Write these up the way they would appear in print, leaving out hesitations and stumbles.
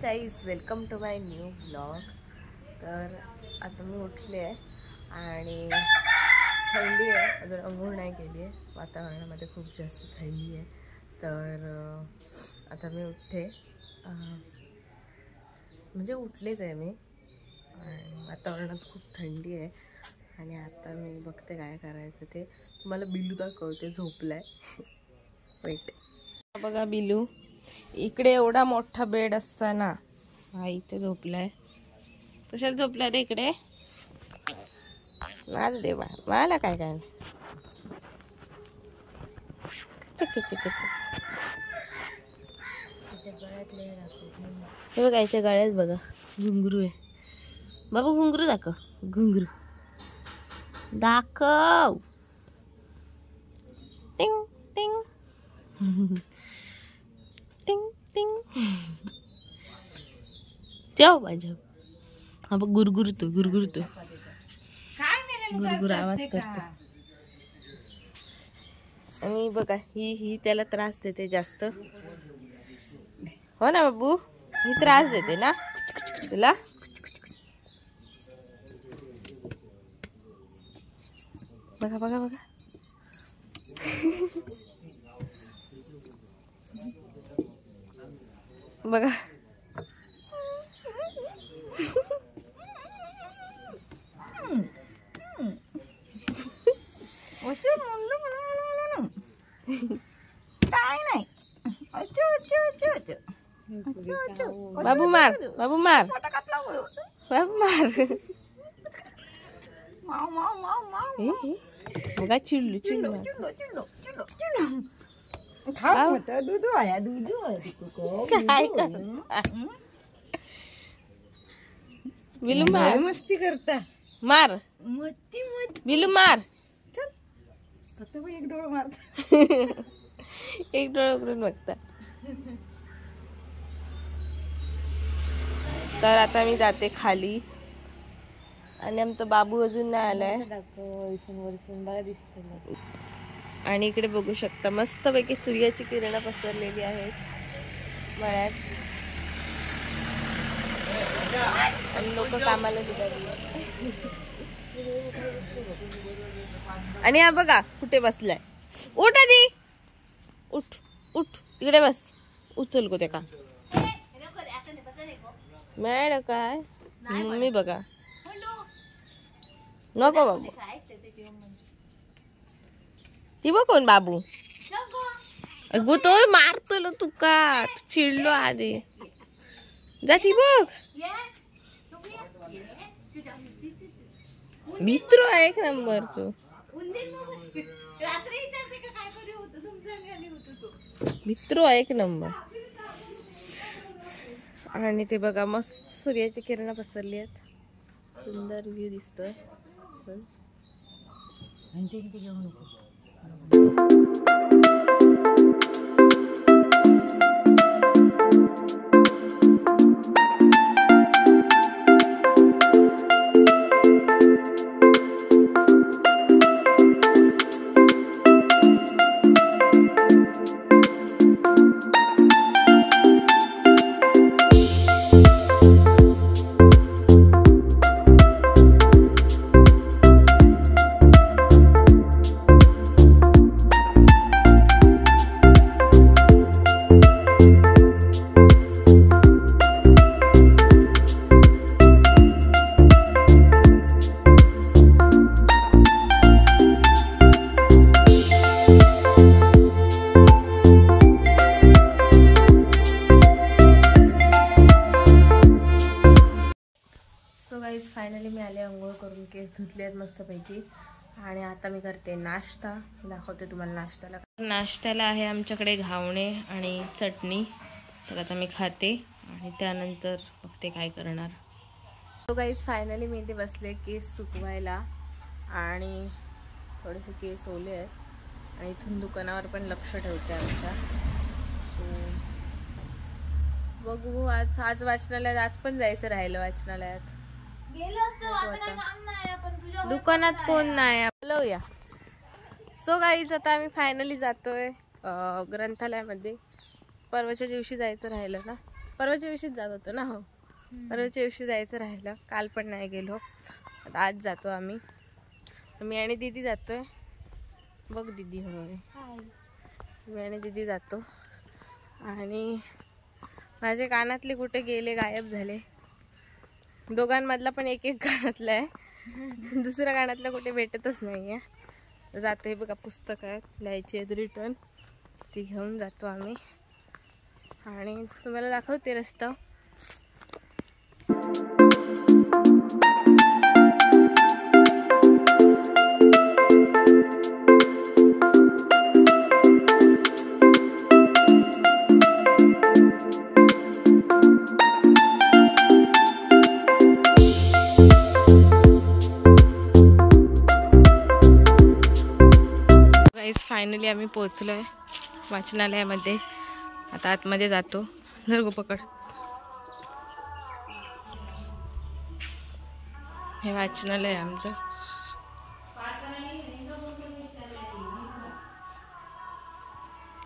Guys, welcome to my new vlog. तर आता मी उठले आहे आणि थंडी आहे, अजून अंघोळ नाही केली आहे. वातावरणामध्ये खूप जास्त थंडी आहे. तर आता मी उठते, म्हणजे उठलेच आहे मी आणि वातावरणात खूप थंडी आहे. आणि आता मी बघते काय करायचं ते. तुम्हाला बिलू दाखवते, झोपलाय. वेट, बघा बिलू. इकडे एवढा मोठा बेड असताना हा इथे झोपलाय. कशाला झोपलाय रे इकडे? माझ देवा, मला काय काय हे बघा, याच्या गळ्यात बघा घुंगरू आहे. बाबू घुंगरू दाखव, घुंगरू दाखव. टिंग टिंग टिंग टिंग. जाओ माझ्या. हा बघ, गुरगुरतो गुरगुरतो, गुरगुर आवाज करतो. आणि बघा, ही त्याला त्रास देते जास्त. हो ना बाबू, ही त्रास देते ना तुला. बघा बघा बघा. बघा काय नाही. बाबू मार, बाबू मार, बाबू मार. बघा चिडलू चिडलू. काय बिलू मार, मस्ती करता. मार बिलू मार. फक्त एक डोळा मारता. एक डोळा उघडून बघता. तर आता मी जाते खाली आणि आमचा बाबू अजून नाही आलाय. आणि इकडे बघू शकता, मस्तपैकी सूर्याची किरणं पसरलेली आहेत मळ्यात आणि लोक कामाला निघाली. आणि हा बघा कुठे बसलाय. उठ आधी, उठ उठ, तिकडे बस. उचल को ते का मॅड काय मम्मी बघा. नको बाबू. ती बघ कोण बाबू. अगो तो मारतो तू का, चिडलो आधी. जा ती बघ. मित्र एक नंबर तो. मित्र एक नंबर. आणि ते बघा, मस्त सूर्याची किरणं पसरली आहेत. सुंदर व्ह्यू दिसतोय. फायनली मी आले, अंघोळ करून केस धुतले आहेत मस्तपैकी. आणि आता मी करते नाश्ता. दाखवते तुम्हाला नाश्त्याला. नाश्त्याला आहे आमच्याकडे घावणे आणि चटणी. तर आता मी खाते आणि त्यानंतर बघते काय करणार. सो गाईज, फायनली मी इथे बसले केस सुकवायला. आणि थोडेसे केस ओले आहेत आणि इथून दुकानावर पण लक्ष ठेवते आमच्या. सो बघू, आज वाचनालयात, आज पण जायचं राहिलं वाचनालयात. दुकानात कोण नाही, बोलवूया. सो गाईज, आता आम्ही फायनली जातोय ग्रंथालयामध्ये. परवाच्या दिवशी जायचं राहिलं ना, परवाच्या दिवशीच जात होतो ना. हो, परवाच्या दिवशी जायचं राहिलं, काल पण नाही गेलो. आता आज जातो आम्ही. मी आणि दीदी जातोय. बघ दीदी, होय मी आणि दीदी जातो. आणि माझे कानातले कुठे गेले, गायब झाले. दोघांमधला पण एक एक कानातला आहे, दुसऱ्या कानातला कुठे भेटतच नाही आहे. जातो. हे बघा पुस्तक आहेत, लिहायची आहेत रिटर्न, ती घेऊन जातो आम्ही. आणि तुम्हाला दाखवते रस्ता. फायनली आम्ही पोचलो आहे वाचनालयामध्ये. आता आतमध्ये जातो. धर पकड. हे वाचनालय आहे आमचं.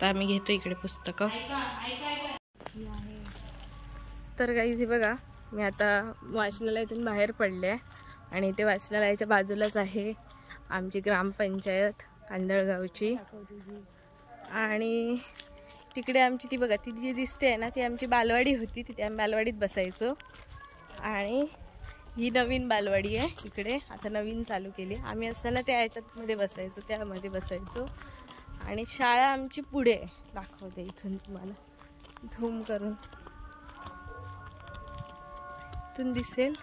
तर आम्ही घेतो इकडे पुस्तकं. तर गाईज हे बघा, मी आता वाचनालयातून बाहेर पडले आहे आणि इथे वाचनालयाच्या बाजूलाच आहे आमची ग्रामपंचायत कांदळगावची. आणि तिकडे आमची ती बघा, ती जी दिसते आहे ना, ती आमची बालवाडी होती. तिथे आम्ही बालवाडीत बसायचो. आणि ही नवीन बालवाडी आहे इकडे, आता नवीन चालू केली. आम्ही असताना त्या ह्याच्यामध्ये बसायचो, त्यामध्ये बसायचो. आणि शाळा आमची पुढे आहे, दाखवते इथून तुम्हाला झूम करून. इथून दिसेल,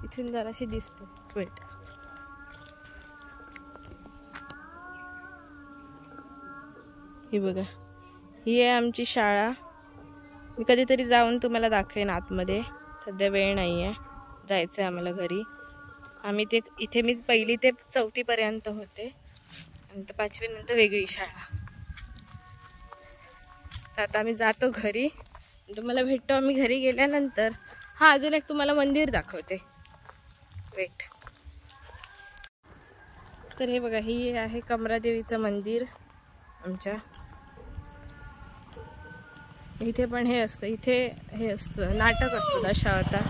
इथून जराशी दिसते. वेट, ही बघा, ही आहे आमची शाळा. मी कधीतरी जाऊन तुम्हाला दाखवेन आतमध्ये. सध्या वेळ नाही आहे, जायचं आहे आम्हाला घरी. आम्ही ते इथे मी 1ली ते 4थी पर्यंत होते, आणि 5वी नंतर वेगळी शाळा. तर आता आम्ही जातो घरी. तुम्हाला भेटतो आम्ही घरी गेल्यानंतर. हा, अजून एक तुम्हाला मंदिर दाखवते. वेट. तर हे बघा, ही आहे कमरादेवीचं मंदिर आमच्या. इथे पण हे असतं, इथे हे असतं, नाटक असतं दशावतार.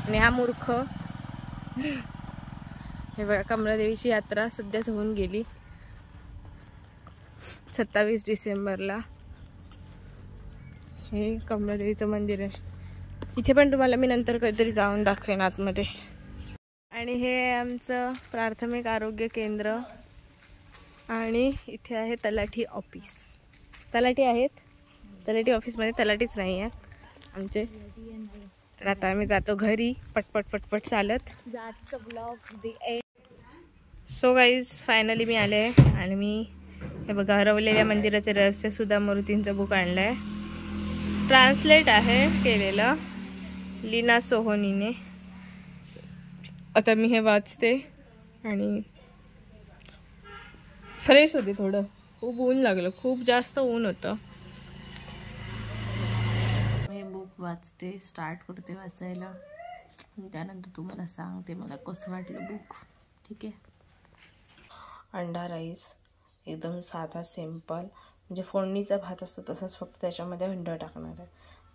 आणि हा मूर्ख, हे बघा, कमरादेवीची यात्रा सध्याच होऊन गेली 27 डिसेंबरला. हे कमरादेवीचं मंदिर आहे. इथे पण तुम्हाला मी नंतर कधीतरी जाऊन दाखवेन आतमध्ये. आणि हे आमचं प्राथमिक आरोग्य केंद्र. आणि इथे आहे तलाठी ऑफिस. तलाठी आहेत, तलाठी ऑफिसमध्ये तलाठीच नाही आहेत आमचे. तर आता आम्ही जातो घरी पटपट पटपट चालत. सो गाईज, फायनली मी आले आहे. आणि मी हे बघा, हरवलेल्या मंदिराचे रहस्य सुधा मूर्तींचं बुक आणलं आहे. ट्रान्सलेट आहे केलेलं लीना सोहोनीने. आता मी हे वाचते आणि फ्रेश होते. थोडं खूप ऊन लागलं, खूप जास्त ऊन होतं. मी बुक वाचते, स्टार्ट करते वाचायला. त्यानंतर तुम्हाला सांगते मला कसं वाटलं बुक. ठीक आहे. अंडा राईस एकदम साधा सिंपल, म्हणजे फोडणीचा भात असतो तसंच, फक्त त्याच्यामध्ये अंडा टाकणार आहे,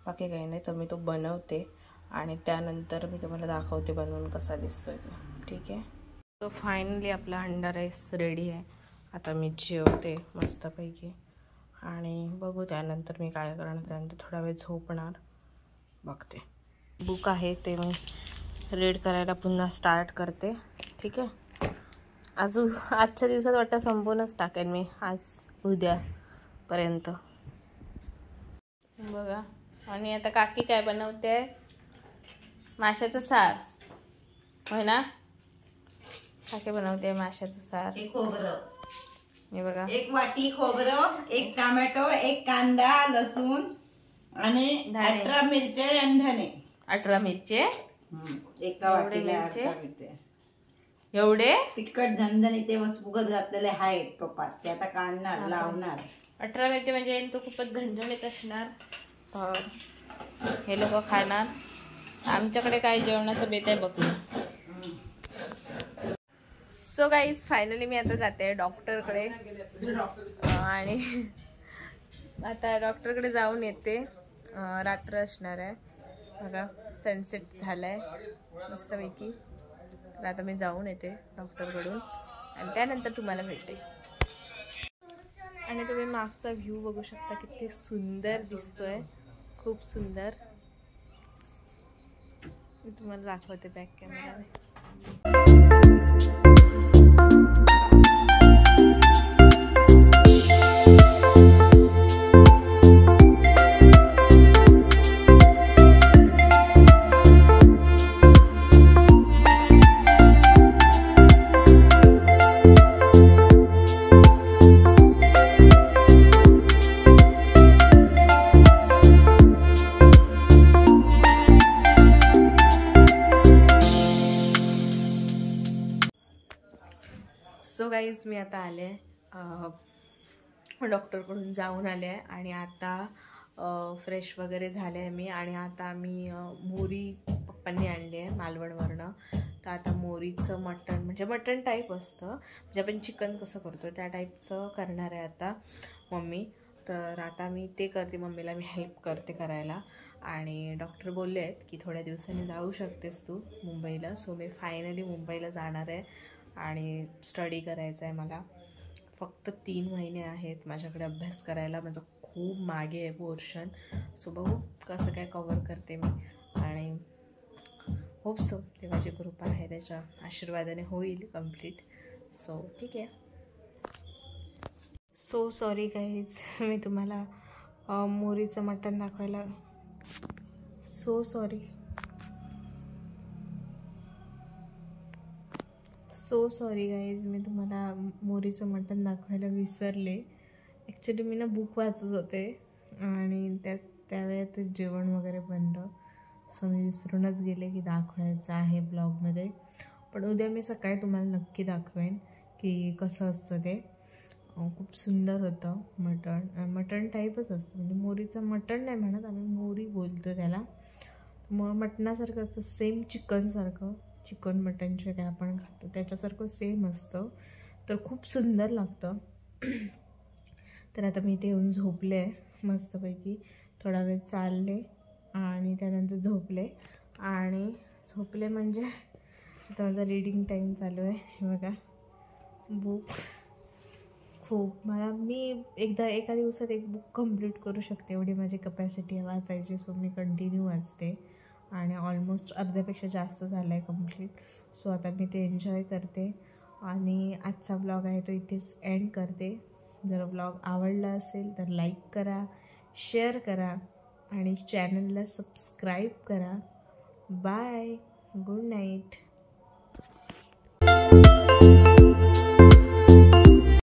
बाकी काही नाही. तर मी तो बनवते आणि त्यानंतर मी तुम्हाला दाखवते बनवून कसा दिसतोय तो. ठीक आहे. तो फायनली आपला अंडा राईस रेडी आहे. आता मी जेवते मस्तपैकी आणि बघू त्यानंतर मी काय करणार. त्यानंतर थोडा वेळ झोपणार, बघते. बुक आहे ते मी रीड करायला पुन्हा स्टार्ट करते. ठीक आहे. अजून आजच्या दिवसात वाटतं संपूर्णच टाकेन मी, आज उद्यापर्यंत. बघा. आणि आता काकी काय बनवते, माशाचं सार. होय ना, काकी बनवते माशाचं सार. खोबरं, हे बघा, 1 वाटी खोबरं, 1 टोमॅटो, 1 कांदा, लसूण आणि 18 मिरच्या आणि धने. 18 मिरची, एका वाटीला 18 मिरच्या. एवढे तिखट झणझणी ते उगत घातलेले आहेत टोपात, ते आता काढणार, लावणार. 18 मिरची म्हणजे तो खूपच झणझणीत असणार. तर हे लोक खाणार. आमच्याकडे काय जेवणाचं बेत आहे बघ. सो गाईज, फायनली मी आता जाते डॉक्टरकडे. आणि आता डॉक्टरकडे जाऊन येते. रात्र असणार आहे बघा. सनसेट झाला आहे मस्तपैकी. तर आता मी जाऊन येते डॉक्टरकडून आणि त्यानंतर तुम्हाला भेटते. आणि तुम्ही मागचा व्ह्यू बघू शकता, किती सुंदर दिसतोय, खूप सुंदर. मी तुम्हाला दाखवते बॅक कॅमेराने. सो गाईज मी आता आले डॉक्टरकडून जाऊन आले आहे आणि आता फ्रेश वगैरे झाले आहे मी. आणि आता मी मोरी पप्पांनी आणली आहे मालवणवरनं. तर आता मोरीचं मटण, म्हणजे मटण टाईप असतं, म्हणजे आपण चिकन कसं करतो त्या टाईपचं करणार आहे आता मम्मी. तर आता मी ते करते, मम्मीला मी हेल्प करते करायला. आणि डॉक्टर बोलले आहेत की थोड्या दिवसांनी जाऊ शकतेस तू मुंबईला. सो मी फायनली मुंबईला जाणार आहे आणि स्टडी करायचं आहे मला. फक्त 3 महिने आहेत माझ्याकडे अभ्यास करायला. माझं खूप मागे आहे पोर्शन. सो बघू कसं काय कवर करते मी. आणि होप सो देवाची कृपा आहे, त्याच्या आशीर्वादाने होईल कंप्लीट. सो ठीक आहे. सो सॉरी गाईज, मी तुम्हाला मोरीचं मटण दाखवायला सो सॉरी गाईज, मी तुम्हाला मोरीचं मटण दाखवायला विसरले. ॲक्च्युली मी ना बुक वाचत होते आणि त्यावेळेत जेवण वगैरे बनलं. सो मी विसरूनच गेले की दाखवायचं आहे ब्लॉगमध्ये. पण उद्या मी सकाळी तुम्हाला नक्की दाखवेन की कसं असतं ते. खूप सुंदर होतं मटण टाईपच असतं, म्हणजे मोरीचं मटण नाही म्हणत आम्ही, मोरी बोलतो त्याला. मग मटणासारखं असतं, सेम चिकनसारखं. चिकन मटण जे काय आपण खातो त्याच्यासारखं सेम असतं. तर खूप सुंदर लागतं. तर आता मी इथे येऊन झोपले आहे मस्तपैकी. थोडा वेळ चालले आणि त्यानंतर झोपले. आणि झोपले म्हणजे आता माझा रीडिंग टाईम चालू आहे. हे बघा बुक खूप मी एका दिवसात एक बुक कंप्लीट करू शकते, एवढी माझी कपॅसिटी आहे वाचायची. सो मी कंटिन्यू वाचते आणि ऑलमोस्ट अर्ध्यापेक्षा जास्त झालं आहे कंप्लीट. सो आता मी ते एन्जॉय करते. आणि आजचा ब्लॉग आहे तो इथेच एंड करते. जर ब्लॉग आवडला असेल तर लाईक करा, शेअर करा आणि चॅनलला सबस्क्राईब करा. Bye, good night.